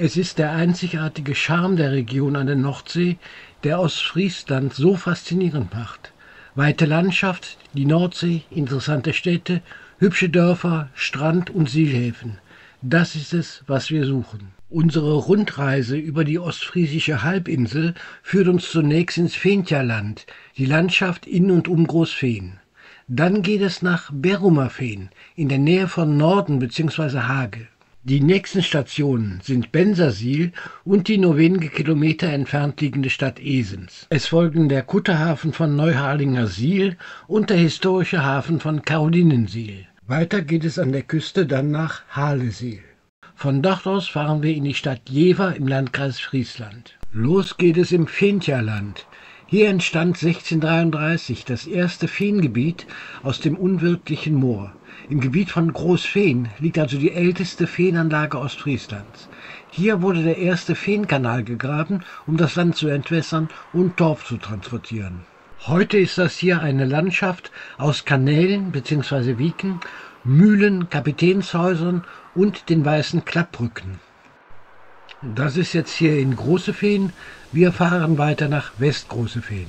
Es ist der einzigartige Charme der Region an der Nordsee, der Ostfriesland so faszinierend macht. Weite Landschaft, die Nordsee, interessante Städte, hübsche Dörfer, Strand und Seehäfen. Das ist es, was wir suchen. Unsere Rundreise über die ostfriesische Halbinsel führt uns zunächst ins Fenjaland, die Landschaft in und um Großfehn. Dann geht es nach Berrumerveen, in der Nähe von Norden bzw. Hage. Die nächsten Stationen sind Bensersiel und die nur wenige Kilometer entfernt liegende Stadt Esens. Es folgen der Kutterhafen von Neuharlingersiel und der historische Hafen von Karolinensiel. Weiter geht es an der Küste dann nach Halesiel. Von dort aus fahren wir in die Stadt Jever im Landkreis Friesland. Los geht es im Fenjaland. Hier entstand 1633 das erste Feengebiet aus dem unwirtlichen Moor. Im Gebiet von Großfehn liegt also die älteste Feenanlage Ostfrieslands. Hier wurde der erste Feenkanal gegraben, um das Land zu entwässern und Torf zu transportieren. Heute ist das hier eine Landschaft aus Kanälen bzw. Wiken, Mühlen, Kapitänshäusern und den weißen Klappbrücken. Das ist jetzt hier in Großefehn. Wir fahren weiter nach Westgroßefehn.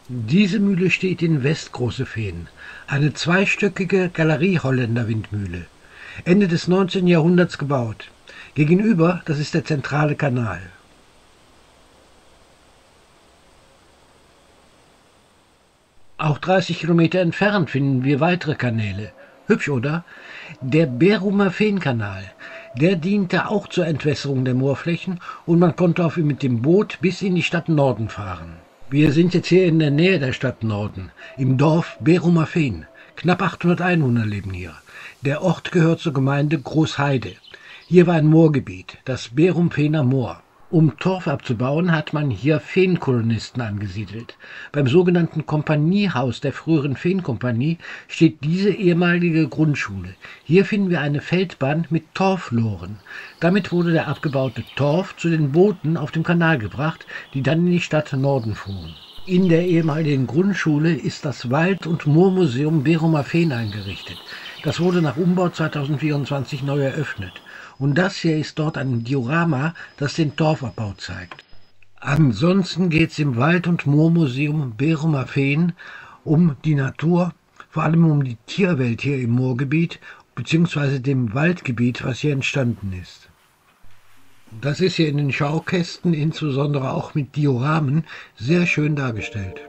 Diese Mühle steht in Westgroßefehn, eine zweistöckige Galerie-Holländer-Windmühle, Ende des 19. Jahrhunderts gebaut. Gegenüber, das ist der zentrale Kanal. Auch 30 Kilometer entfernt finden wir weitere Kanäle. Hübsch, oder? Der Berrumer Feenkanal, der diente auch zur Entwässerung der Moorflächen und man konnte auf ihm mit dem Boot bis in die Stadt Norden fahren. Wir sind jetzt hier in der Nähe der Stadt Norden, im Dorf Berrumerveen. Knapp 800 Einwohner leben hier. Der Ort gehört zur Gemeinde Großheide. Hier war ein Moorgebiet, das Berrumfehner Moor. Um Torf abzubauen, hat man hier Feenkolonisten angesiedelt. Beim sogenannten Kompaniehaus der früheren Feenkompanie steht diese ehemalige Grundschule. Hier finden wir eine Feldbahn mit Torfloren. Damit wurde der abgebaute Torf zu den Booten auf dem Kanal gebracht, die dann in die Stadt Norden fuhren. In der ehemaligen Grundschule ist das Wald- und Moormuseum Berrumerveen eingerichtet. Das wurde nach Umbau 2024 neu eröffnet. Und das hier ist dort ein Diorama, das den Torfabbau zeigt. Ansonsten geht es im Wald- und Moormuseum Berrumerveen um die Natur, vor allem um die Tierwelt hier im Moorgebiet bzw. dem Waldgebiet, was hier entstanden ist. Das ist hier in den Schaukästen, insbesondere auch mit Dioramen, sehr schön dargestellt.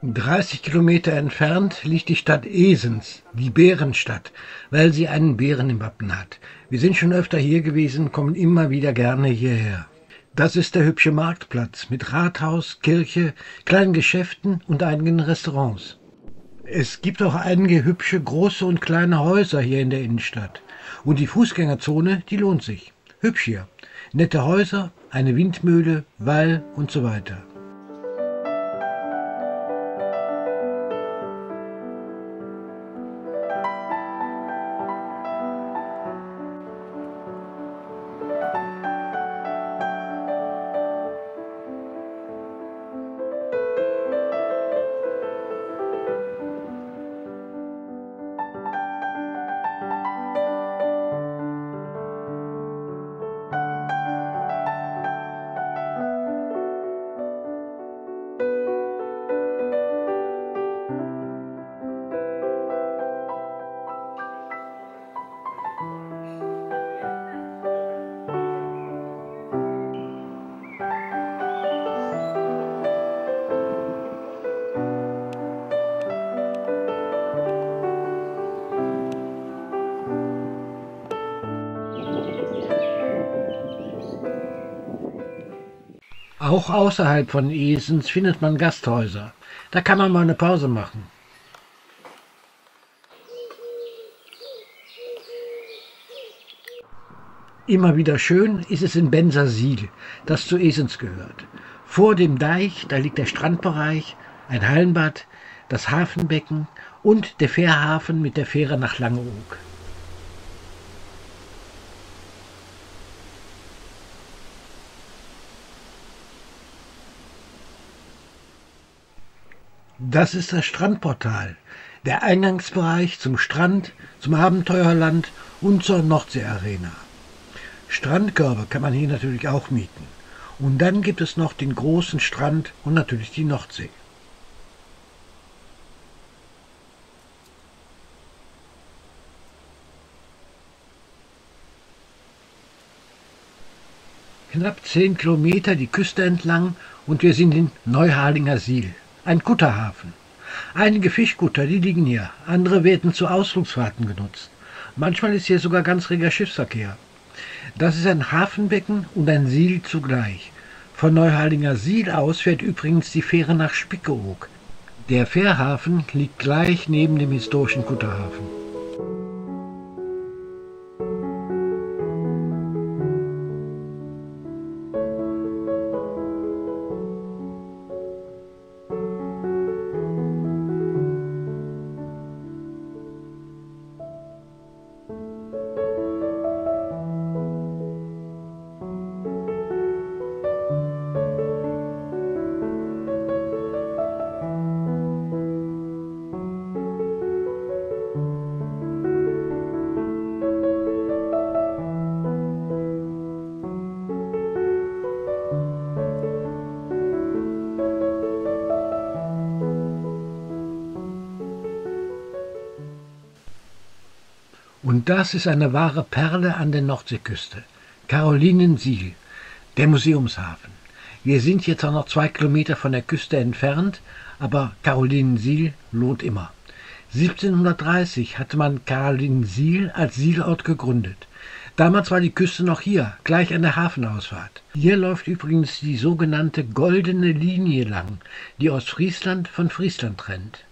–30 Kilometer entfernt liegt die Stadt Esens, die Bärenstadt, weil sie einen Bären im Wappen hat. Wir sind schon öfter hier gewesen, kommen immer wieder gerne hierher. Das ist der hübsche Marktplatz mit Rathaus, Kirche, kleinen Geschäften und einigen Restaurants. Es gibt auch einige hübsche große und kleine Häuser hier in der Innenstadt. Und die Fußgängerzone, die lohnt sich. Hübsch hier. Nette Häuser, eine Windmühle, Wall und so weiter. Auch außerhalb von Esens findet man Gasthäuser. Da kann man mal eine Pause machen. Immer wieder schön ist es in Bensersiel, das zu Esens gehört. Vor dem Deich, da liegt der Strandbereich, ein Hallenbad, das Hafenbecken und der Fährhafen mit der Fähre nach Langeoog. Das ist das Strandportal, der Eingangsbereich zum Strand, zum Abenteuerland und zur Nordseearena. Strandkörbe kann man hier natürlich auch mieten. Und dann gibt es noch den großen Strand und natürlich die Nordsee. Knapp 10 Kilometer die Küste entlang und wir sind in Neuharlinger Siel, ein Kutterhafen. Einige Fischkutter, die liegen hier, andere werden zu Ausflugsfahrten genutzt. Manchmal ist hier sogar ganz reger Schiffsverkehr. Das ist ein Hafenbecken und ein Siel zugleich. Von Neuharlinger Siel aus fährt übrigens die Fähre nach Spiekeroog. Der Fährhafen liegt gleich neben dem historischen Kutterhafen. Und das ist eine wahre Perle an der Nordseeküste. Carolinensiel, der Museumshafen. Wir sind jetzt auch noch 2 Kilometer von der Küste entfernt, aber Carolinensiel lohnt immer. 1730 hatte man Carolinensiel als Sielort gegründet. Damals war die Küste noch hier, gleich an der Hafenausfahrt. Hier läuft übrigens die sogenannte Goldene Linie lang, die Ostfriesland von Friesland trennt.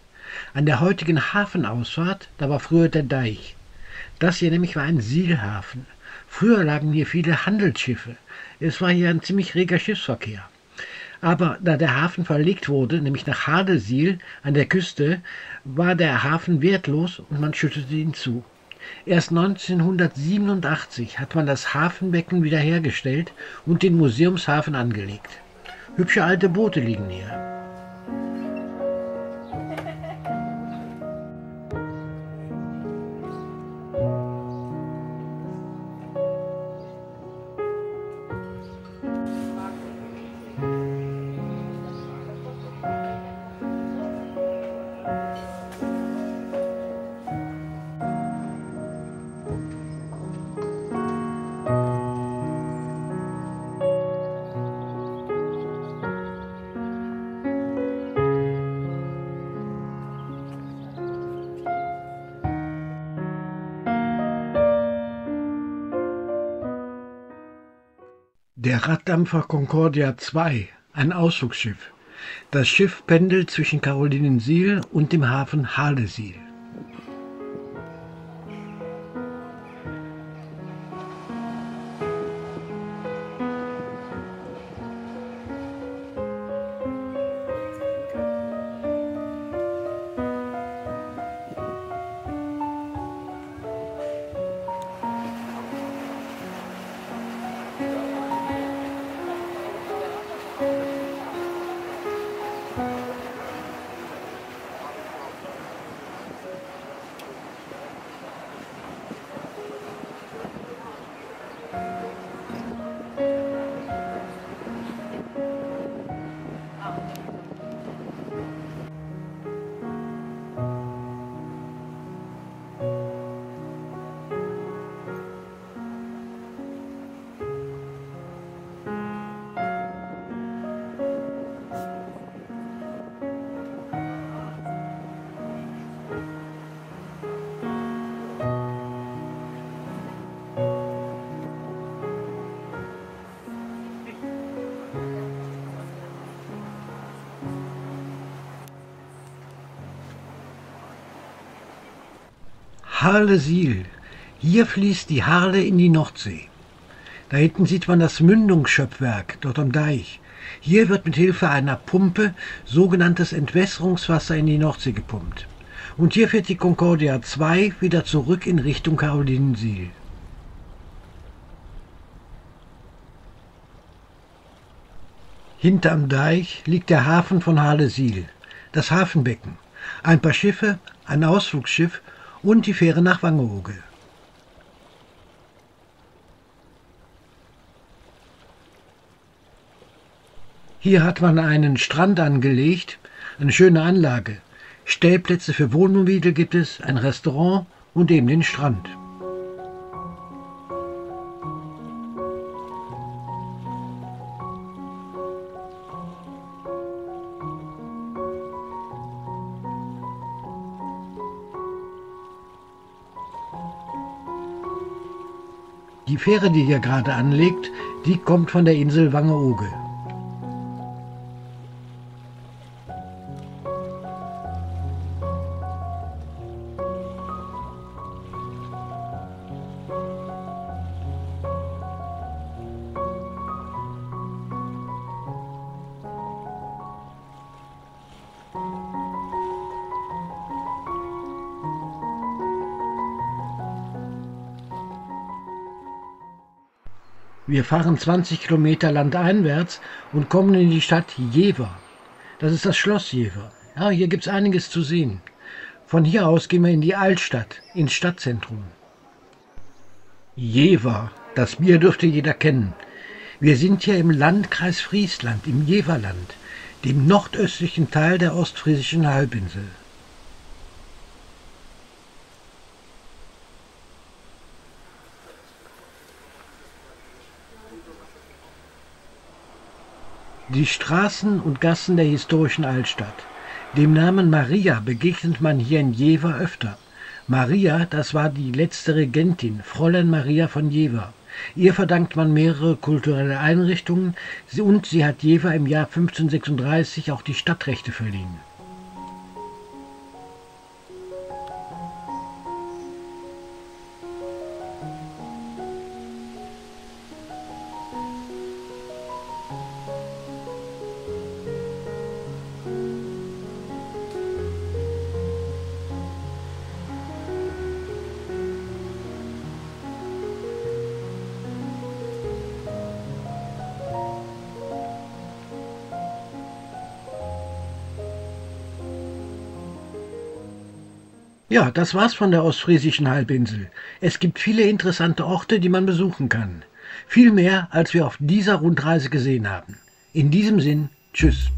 An der heutigen Hafenausfahrt, da war früher der Deich. Das hier nämlich war ein Sielhafen. Früher lagen hier viele Handelsschiffe. Es war hier ein ziemlich reger Schiffsverkehr. Aber da der Hafen verlegt wurde, nämlich nach Hadesiel an der Küste, war der Hafen wertlos und man schüttete ihn zu. Erst 1987 hat man das Hafenbecken wiederhergestellt und den Museumshafen angelegt. Hübsche alte Boote liegen hier. Der Raddampfer Concordia II, ein Ausflugsschiff. Das Schiff pendelt zwischen Carolinensiel und dem Hafen Hadesiel. Harlesiel. Hier fließt die Harle in die Nordsee. Da hinten sieht man das Mündungsschöpfwerk, dort am Deich. Hier wird mit Hilfe einer Pumpe sogenanntes Entwässerungswasser in die Nordsee gepumpt. Und hier fährt die Concordia 2 wieder zurück in Richtung Karolinensiel. Hinterm Deich liegt der Hafen von Hahlesiel, das Hafenbecken, ein paar Schiffe, ein Ausflugsschiff und die Fähre nach Wangerooge. Hier hat man einen Strand angelegt, eine schöne Anlage. Stellplätze für Wohnmobile gibt es, ein Restaurant und eben den Strand. Die Fähre, die hier gerade anlegt, die kommt von der Insel Wangerooge. Wir fahren 20 Kilometer landeinwärts und kommen in die Stadt Jever. Das ist das Schloss Jever. Ja, hier gibt es einiges zu sehen. Von hier aus gehen wir in die Altstadt, ins Stadtzentrum. Jever, das Bier dürfte jeder kennen. Wir sind hier im Landkreis Friesland, im Jeverland, dem nordöstlichen Teil der ostfriesischen Halbinsel. Die Straßen und Gassen der historischen Altstadt. Dem Namen Maria begegnet man hier in Jever öfter. Maria, das war die letzte Regentin, Fräulein Maria von Jever. Ihr verdankt man mehrere kulturelle Einrichtungen und sie hat Jever im Jahr 1536 auch die Stadtrechte verliehen. Ja, das war's von der ostfriesischen Halbinsel. Es gibt viele interessante Orte, die man besuchen kann. Viel mehr, als wir auf dieser Rundreise gesehen haben. In diesem Sinn, tschüss.